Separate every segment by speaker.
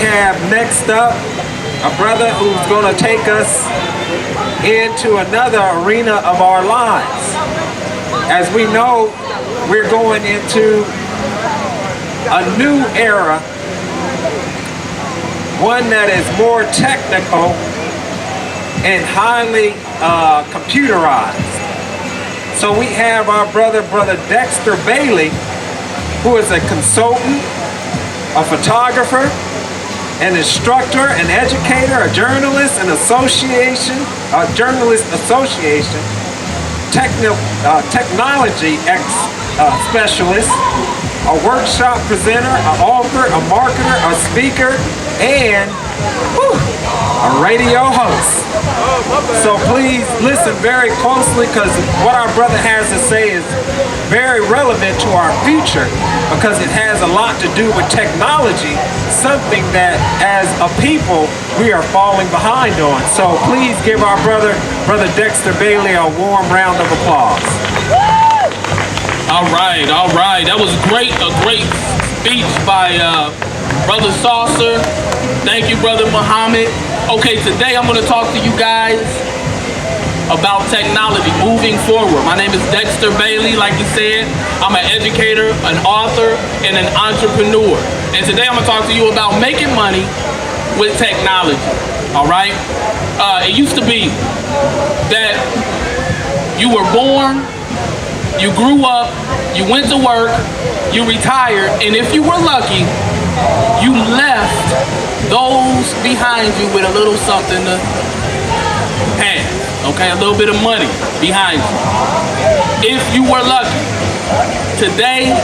Speaker 1: have next up a brother who's going to take us into another arena of our lives. As we know, we're going into a new era, one that is more technical and highly computerized. So we have our brother Dexter Bailey, who is a consultant, a photographer, an instructor, an educator, a journalist, journalist association, technology specialist, a workshop presenter, an author, a marketer, a speaker, and a radio host. So please listen very closely, because what our brother has to say is very relevant to our future, because it has a lot to do with technology, something that as a people we are falling behind on. So please give our brother Dexter Bailey a warm round of applause.
Speaker 2: All right. That was great. A great speech by Brother Saucer. Thank you, Brother Muhammad. Okay, today I'm going to talk to you guys about technology moving forward. My name is Dexter Bailey, like you said. I'm an educator, an author, and an entrepreneur. And today I'm going to talk to you about making money with technology. All right? It used to be that you were born, you grew up, you went to work, you retired, and if you were lucky, you left those behind you with a little something to have, okay? A little bit of money behind you. If you were lucky. Today,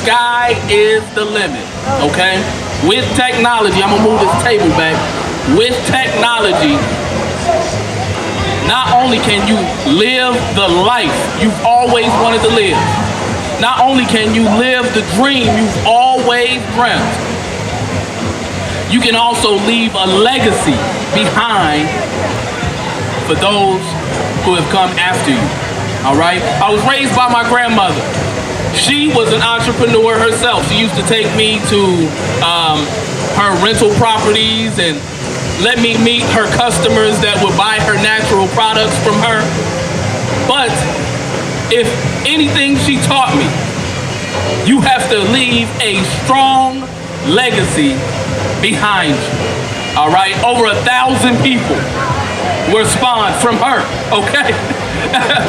Speaker 2: sky is the limit, okay? With technology, I'm gonna move this table back. With technology, not only can you live the life you've always wanted to live, not only can you live the dream you've always dreamt, you can also leave a legacy behind for those who have come after you, all right? I was raised by my grandmother. She was an entrepreneur herself. She used to take me to her rental properties and let me meet her customers that would buy her natural products from her. But if anything she taught me, you have to leave a strong legacy behind you, all right? Over 1,000 people were spawned from her, okay?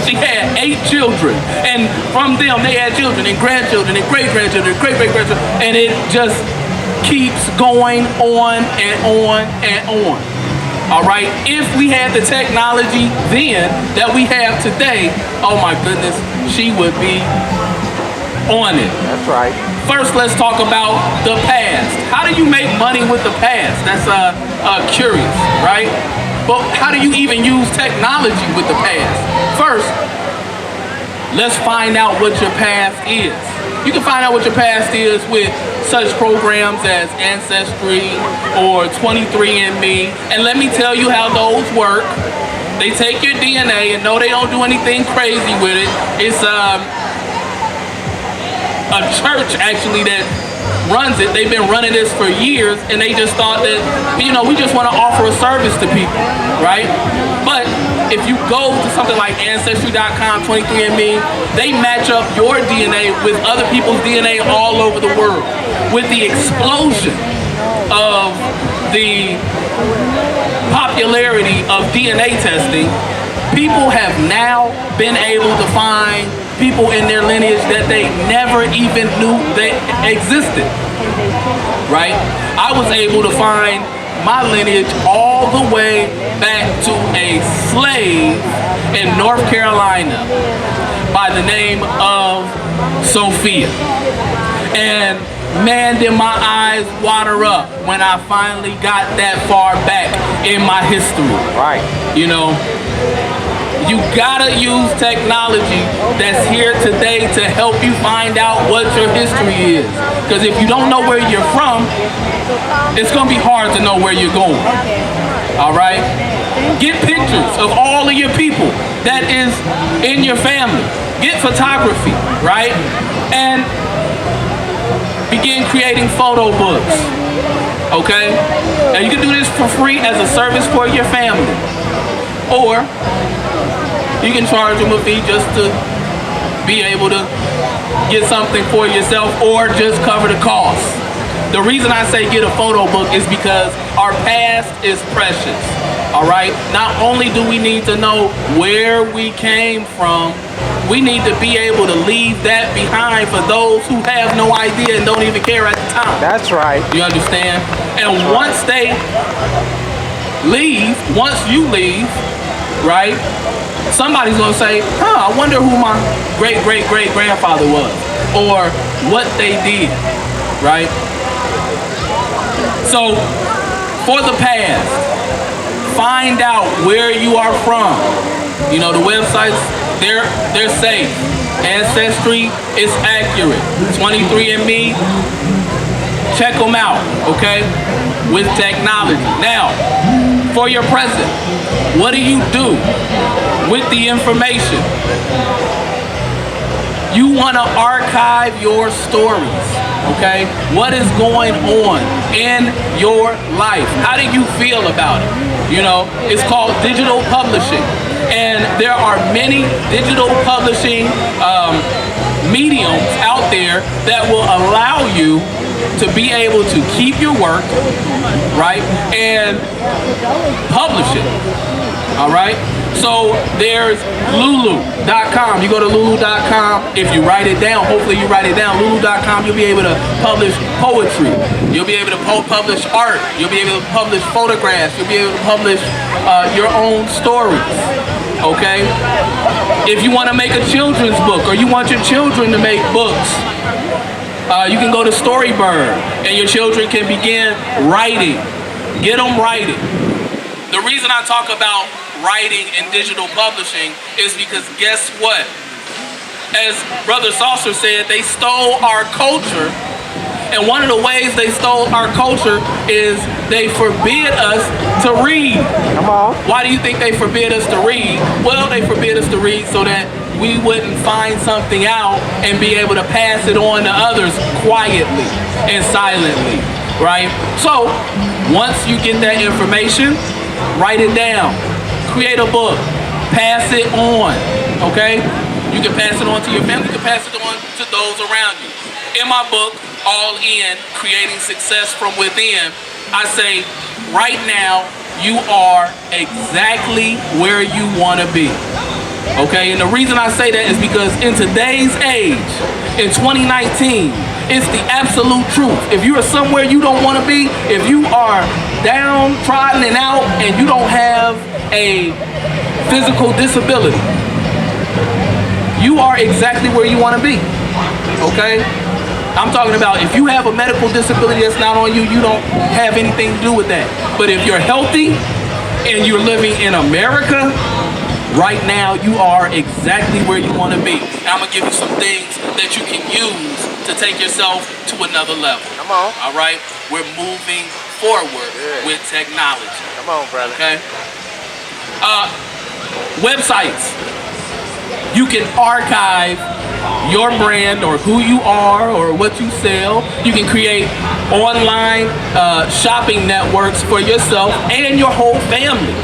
Speaker 2: She had 8 children, and from them they had children and grandchildren and great-grandchildren and great-great-grandchildren, and it just keeps going on and on and on. All right, if we had the technology then that we have today, oh my goodness, she would be on it.
Speaker 1: That's right.
Speaker 2: First, let's talk about the past. How do you make money with the past? That's curious, right? But how do you even use technology with the past? First, let's find out what your past is. You can find out what your past is with such programs as Ancestry or 23andMe. And let me tell you how those work. They take your DNA, and no, they don't do anything crazy with it. It's a church actually that runs it. They've been running this for years, and they just thought that, you know, we just want to offer a service to people, right? But if you go to something like Ancestry.com, 23andMe, they match up your DNA with other people's DNA all over the world. With the explosion of the popularity of DNA testing, people have now been able to find people in their lineage that they never even knew they existed, right? I was able to find my lineage all the way back to a slave in North Carolina by the name of Sophia. And man, did my eyes water up when I finally got that far back in my history.
Speaker 1: Right.
Speaker 2: You know, you gotta use technology that's here today to help you find out what your history is. Because if you don't know where you're from, it's gonna be hard to know where you're going. All right? Get pictures of all of your people that is in your family. Get photography, right? And begin creating photo books. Okay? And you can do this for free as a service for your family. Or you can charge them a fee just to be able to get something for yourself or just cover the cost. The reason I say get a photo book is because our past is precious. All right? Not only do we need to know where we came from, we need to be able to leave that behind for those who have no idea and don't even care at the time.
Speaker 1: That's right.
Speaker 2: You understand? And once they leave, once you leave, right, somebody's gonna say, I wonder who my great-great-great-grandfather was, or what they did, right? So, for the past, find out where you are from. You know, the websites, they're safe. Ancestry is accurate. 23andMe, check them out, okay? With technology. Now, for your present, what do you do with the information? You want to archive your stories, okay? What is going on in your life? How do you feel about it? You know, it's called digital publishing. And there are many digital publishing mediums out there that will allow you to be able to keep your work, right, and publish it, all right? So there's lulu.com. You go to lulu.com. If you write it down, hopefully you write it down, lulu.com, you'll be able to publish poetry. You'll be able to publish art. You'll be able to publish photographs. You'll be able to publish your own stories, okay? If you want to make a children's book or you want your children to make books, you can go to Storybird and your children can begin writing. Get them writing. The reason I talk about writing and digital publishing is because guess what? As Brother Saucer said, they stole our culture. And one of the ways they stole our culture is they forbid us to read.
Speaker 1: Come on.
Speaker 2: Why do you think they forbid us to read? Well, they forbid us to read so that we wouldn't find something out and be able to pass it on to others quietly and silently, right? So, once you get that information, write it down. Create a book. Pass it on, okay? You can pass it on to your family. You can pass it on to those around you. In my book, All In, Creating Success from Within, I say, right now, you are exactly where you want to be. Okay, and the reason I say that is because in today's age, in 2019, it's the absolute truth. If you are somewhere you don't want to be, if you are downtrodden and out and you don't have a physical disability, you are exactly where you want to be. Okay? I'm talking about if you have a medical disability that's not on you, you don't have anything to do with that. But if you're healthy and you're living in America, right now you are exactly where you want to be. Now I'm going to give you some things that you can use to take yourself to another level.
Speaker 1: Come on.
Speaker 2: All right? We're moving forward with technology.
Speaker 1: Come on, brother.
Speaker 2: Okay? Websites. You can archive your brand or who you are or what you sell. You can create online shopping networks for yourself and your whole family.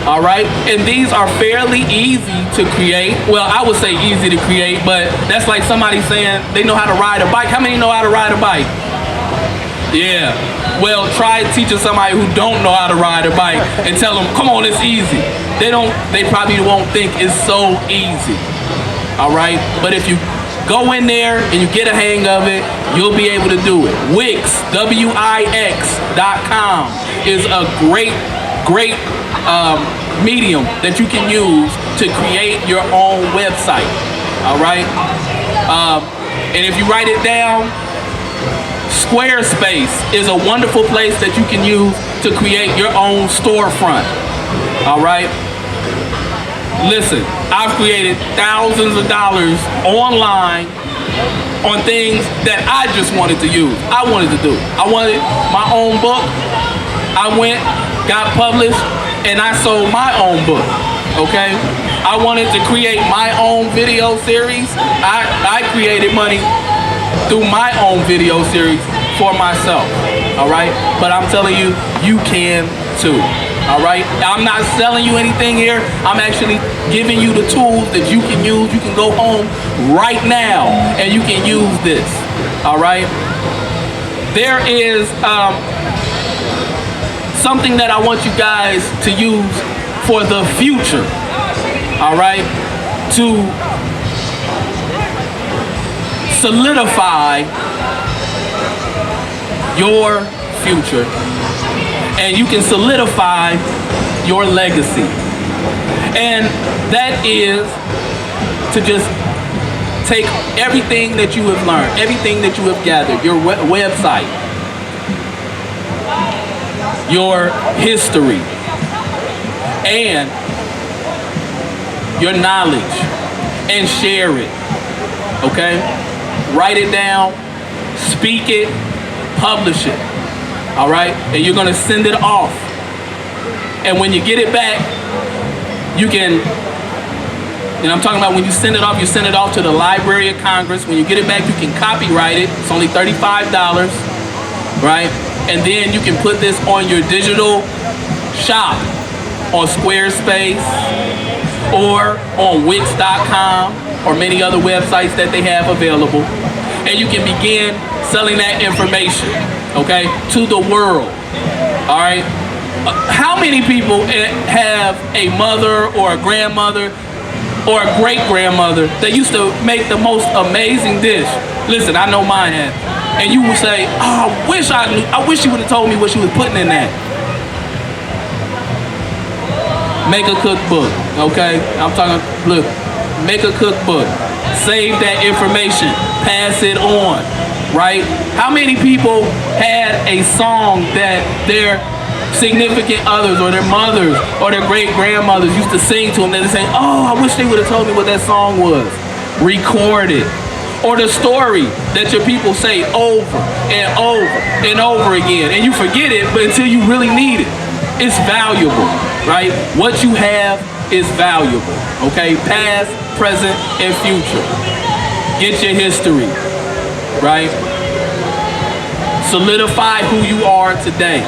Speaker 2: All right, and these are fairly easy to create. Well, I would say easy to create, but that's like somebody saying they know how to ride a bike. How many know how to ride a bike? Yeah. Well, try teaching somebody who don't know how to ride a bike and tell them, come on, it's easy. They probably won't think it's so easy. All right, but if you go in there and you get a hang of it, you'll be able to do it. Wix, Wix.com is a great medium that you can use to create your own website. All right, and if you write it down, Squarespace is a wonderful place that you can use to create your own storefront. All right. Listen, I've created thousands of dollars online on things that I just wanted to use. I wanted to do. I wanted my own book. I went, got published, and I sold my own book. Okay? I wanted to create my own video series. I created money through my own video series for myself. all right? But I'm telling you, you can too, all right? I'm not selling you anything here. I'm actually giving you the tools that you can use. You can go home right now and you can use this, all right? There is something that I want you guys to use for the future, all right? To solidify your future, and you can solidify your legacy. And that is to just take everything that you have learned, everything that you have gathered, your website, your history, and your knowledge, and share it, okay? Write it down, speak it, publish it, all right? And you're gonna send it off. And when you get it back, you can, and I'm talking about when you send it off to the Library of Congress. When you get it back, you can copyright it. It's only $35, right? And then you can put this on your digital shop on Squarespace or on Wix.com or many other websites that they have available. And you can begin selling that information, okay, to the world, all right? How many people have a mother or a grandmother or a great-grandmother that used to make the most amazing dish? Listen, I know mine had. And you would say, oh, I wish she would have told me what she was putting in that. Make a cookbook, okay? I'm talking, look, make a cookbook. Save that information, pass it on, right? How many people had a song that their significant others or their mothers or their great-grandmothers used to sing to them, that they say, oh, I wish they would have told me what that song was. Record it. Or the story that your people say over and over and over again, and you forget it, but until you really need it, it's valuable, right? What you have is valuable, okay? Past, present, and future. Get your history, right? Solidify who you are today.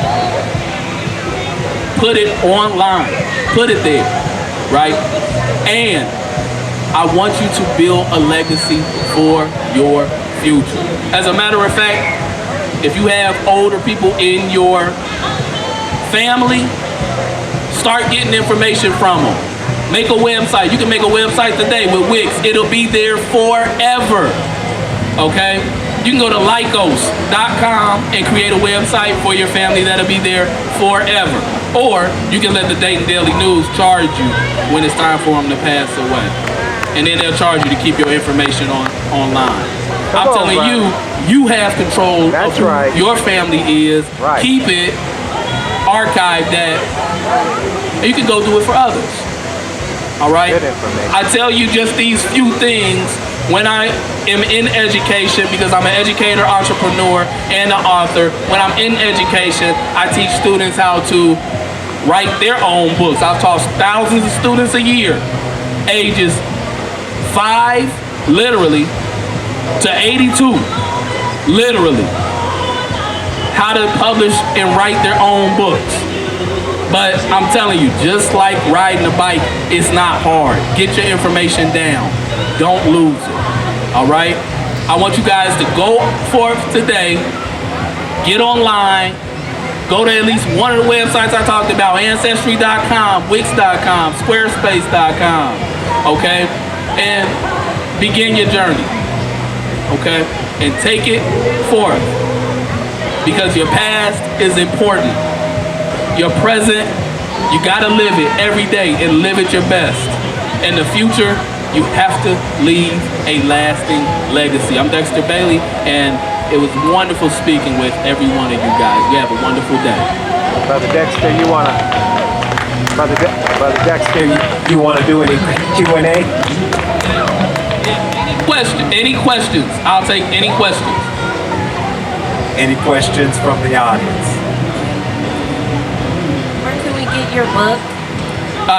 Speaker 2: Put it online. Put it there, right? And I want you to build a legacy for your future. As a matter of fact, if you have older people in your family, start getting information from them. Make a website. You can make a website today with Wix. It'll be there forever, okay? You can go to lycos.com and create a website for your family that'll be there forever. Or you can let the Dayton Daily News charge you when it's time for them to pass away. And then they'll charge you to keep your information online. I'm telling you, you have control of who your family is.
Speaker 1: Right.
Speaker 2: Keep it, archive that, and you can go do it for others. All right?
Speaker 1: Good information.
Speaker 2: I tell you just these few things when I am in education, because I'm an educator, entrepreneur, and an author. When I'm in education, I teach students how to write their own books. I've taught thousands of students a year, ages 5, literally, to 82, literally, how to publish and write their own books. But I'm telling you, just like riding a bike, it's not hard. Get your information down. Don't lose it, all right? I want you guys to go forth today, get online, go to at least one of the websites I talked about, Ancestry.com, Wix.com, Squarespace.com, okay? And begin your journey, okay? And take it forth, because your past is important. Your present, you gotta live it every day and live it your best. In the future, you have to leave a lasting legacy. I'm Dexter Bailey, and it was wonderful speaking with every one of you guys. You have a wonderful day.
Speaker 1: Brother Dexter, you wanna do any Q&A?
Speaker 2: Any questions? I'll take any questions.
Speaker 1: Any questions from the audience?
Speaker 3: Where can we get your book?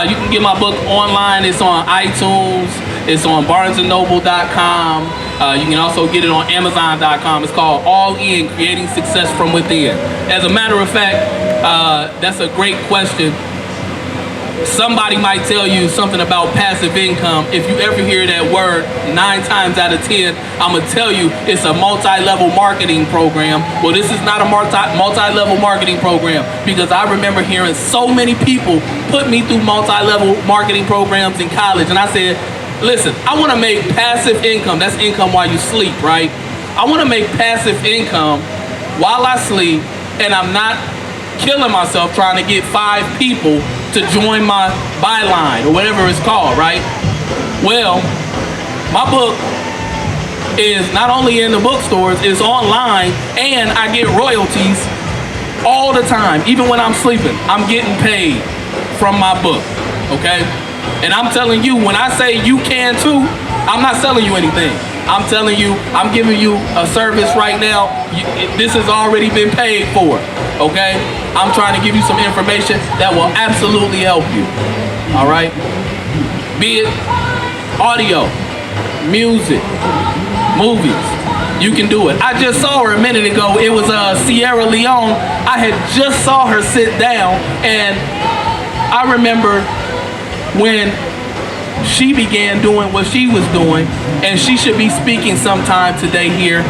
Speaker 2: You can get my book online. It's on iTunes. It's on BarnesandNoble.com. You can also get it on Amazon.com. It's called All In, Creating Success from Within. As a matter of fact, that's a great question. Somebody might tell you something about passive income. If you ever hear that word, 9 times out of 10, I'm gonna tell you it's a multi-level marketing program. Well, this is not a multi-level marketing program, because I remember hearing so many people put me through multi-level marketing programs in college, and I said, listen, I wanna make passive income. That's income while you sleep, right? I wanna make passive income while I sleep, and I'm not killing myself trying to get 5 people to join my byline or whatever it's called, right? Well, my book is not only in the bookstores, it's online, and I get royalties all the time. Even when I'm sleeping, I'm getting paid from my book, okay? And I'm telling you, when I say you can too, I'm not selling you anything. I'm telling you, I'm giving you a service right now. This has already been paid for, okay? I'm trying to give you some information that will absolutely help you, all right? Be it audio, music, movies, you can do it. I just saw her a minute ago. It was Sierra Leone. I had just saw her sit down, and I remember when she began doing what she was doing, and she should be speaking sometime today here.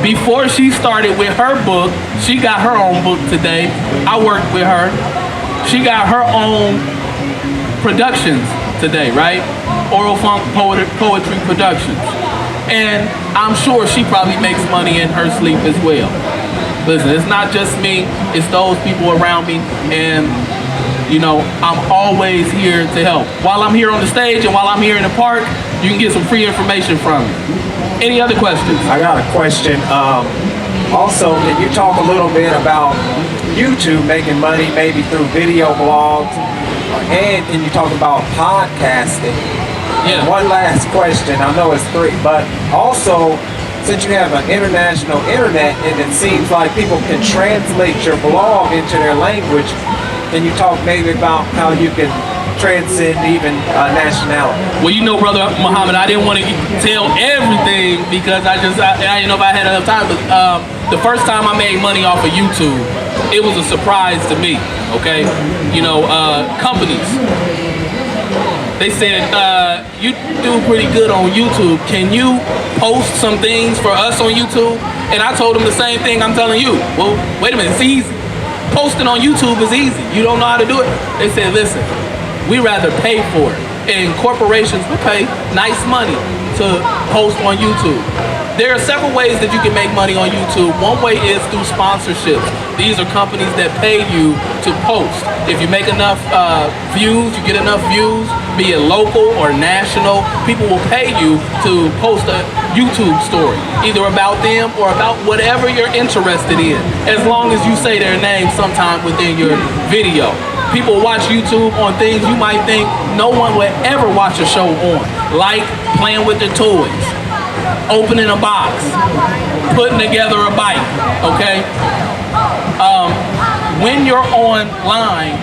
Speaker 2: Before she started with her book, she got her own book today. I worked with her. She got her own productions today, right? Oral Funk Poetry Productions. And I'm sure she probably makes money in her sleep as well. Listen, it's not just me, it's those people around me, and you know, I'm always here to help. While I'm here on the stage and while I'm here in the park, you can get some free information from me. Any other questions?
Speaker 1: I got a question. Also, can you talk a little bit about YouTube making money, maybe through video blogs? And can you talk about podcasting?
Speaker 2: Yeah.
Speaker 1: One last question. I know it's 3, but also, since you have an international internet and it seems like people can translate your blog into their language, can you talk maybe about how you can transcend even nationality?
Speaker 2: Well, you know, Brother Muhammad, I didn't want to tell everything because I didn't know if I had enough time, but the first time I made money off of YouTube, it was a surprise to me, okay? You know, companies, they said, you do pretty good on YouTube. Can you post some things for us on YouTube? And I told them the same thing I'm telling you. Well, wait a minute, it's easy. Posting on YouTube is easy. You don't know how to do it? They said, listen, we rather pay for it. And corporations will pay nice money to post on YouTube. There are several ways that you can make money on YouTube. One way is through sponsorships. These are companies that pay you to post. If you make enough views, you get enough views, be it local or national, people will pay you to post a YouTube story, either about them or about whatever you're interested in, as long as you say their name sometime within your video. People watch YouTube on things you might think no one would ever watch a show on, like playing with their toys, opening a box, putting together a bike, okay? When you're online,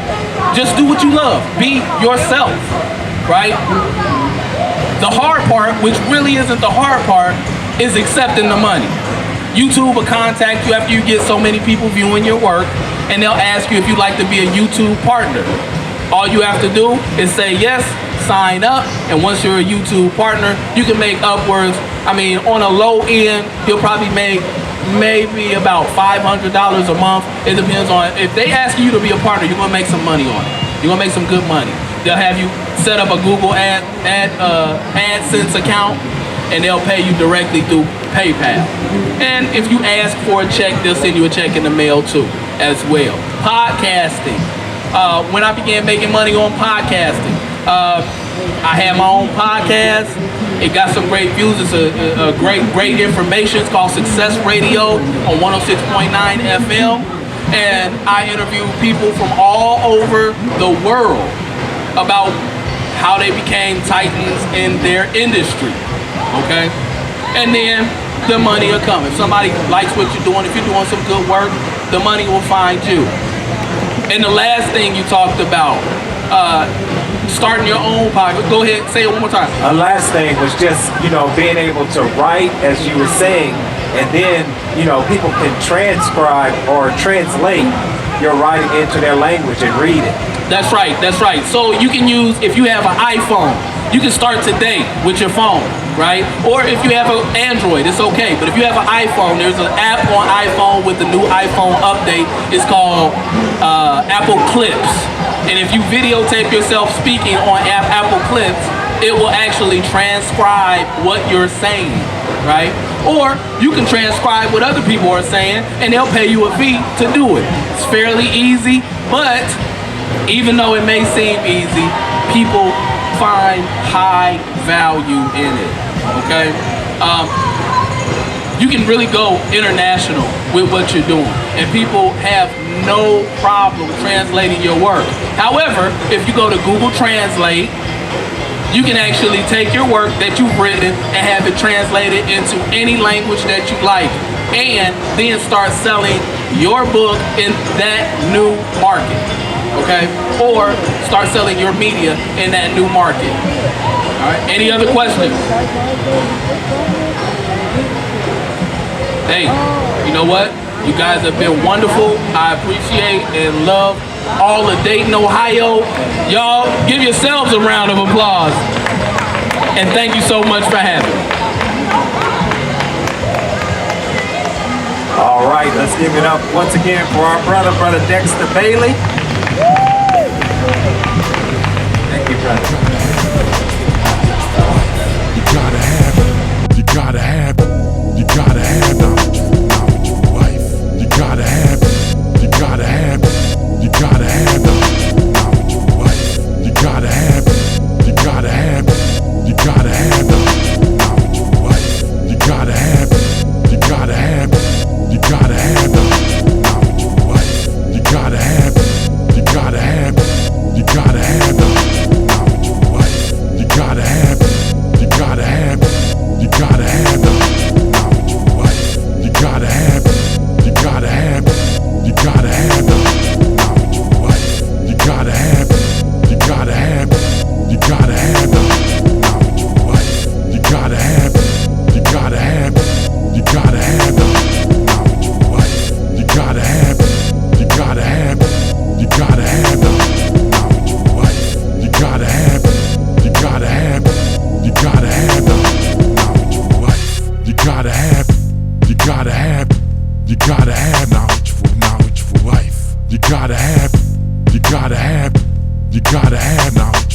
Speaker 2: just do what you love. Be yourself, right? The hard part, which really isn't the hard part, is accepting the money. YouTube will contact you after you get so many people viewing your work, and they'll ask you if you'd like to be a YouTube partner. All you have to do is say yes, sign up, and once you're a YouTube partner, you can make upwards, I mean, on a low end, you'll probably make maybe about $500 a month. It depends on, if they ask you to be a partner, you're gonna make some money on it. You're gonna make some good money. They'll have you set up a Google AdSense account, and they'll pay you directly through PayPal. And if you ask for a check, they'll send you a check in the mail too, as well. Podcasting. When I began making money on podcasting, I had my own podcast. It got some great views. It's a great information. It's called Success Radio on 106.9 FM. And I interview people from all over the world about how they became titans in their industry, okay? And then the money will come. If somebody likes what you're doing, if you're doing some good work, the money will find you. And the last thing you talked about, starting your own podcast. Go ahead, say it one more time.
Speaker 1: A last thing was just, being able to write, as you were saying, and then, people can transcribe or translate your writing into their language and read it.
Speaker 2: That's right, that's right. So you can use, if you have an iPhone, you can start today with your phone, right? Or if you have an Android, it's okay. But if you have an iPhone, there's an app on iPhone with the new iPhone update. It's called Apple Clips. And if you videotape yourself speaking on Apple Clips, it will actually transcribe what you're saying, right? Or you can transcribe what other people are saying and they'll pay you a fee to do it. It's fairly easy, but even though it may seem easy, people find high value in it, okay? You can really go international with what you're doing, and people have no problem translating your work. However, if you go to Google Translate, you can actually take your work that you've written and have it translated into any language that you like, and then start selling your book in that new market, okay? Or start selling your media in that new market. All right, any other questions? Hey, you know what? You guys have been wonderful. I appreciate and love all of Dayton, Ohio. Y'all give yourselves a round of applause. And thank you so much for having me.
Speaker 1: All right, let's give it up once again for our brother Dexter Bailey. Thank you, brother.
Speaker 4: You gotta have it. You gotta have it. You gotta have knowledge for life. You gotta have it. You gotta have it. You gotta have knowledge for life. You gotta have it. You gotta have it. You gotta have knowledge for life. You gotta have it. You gotta have it. You gotta have knowledge for life. You gotta have it. You gotta have it. You gotta have knowledge for life. You gotta have it. You gotta have it. You gotta have knowledge for life. You gotta have it. You gotta have it. You gotta have knowledge for life. You gotta have it. You gotta have it. You gotta have knowledge for life. You gotta have it. You gotta have it. You gotta have knowledge for life. You gotta have it. You gotta have it. You gotta have knowledge for life. You gotta have it. You gotta have it. You gotta have knowledge for life. You gotta have it. You gotta have it. You gotta have knowledge for life. You gotta have it. You gotta have it. You gotta have knowledge.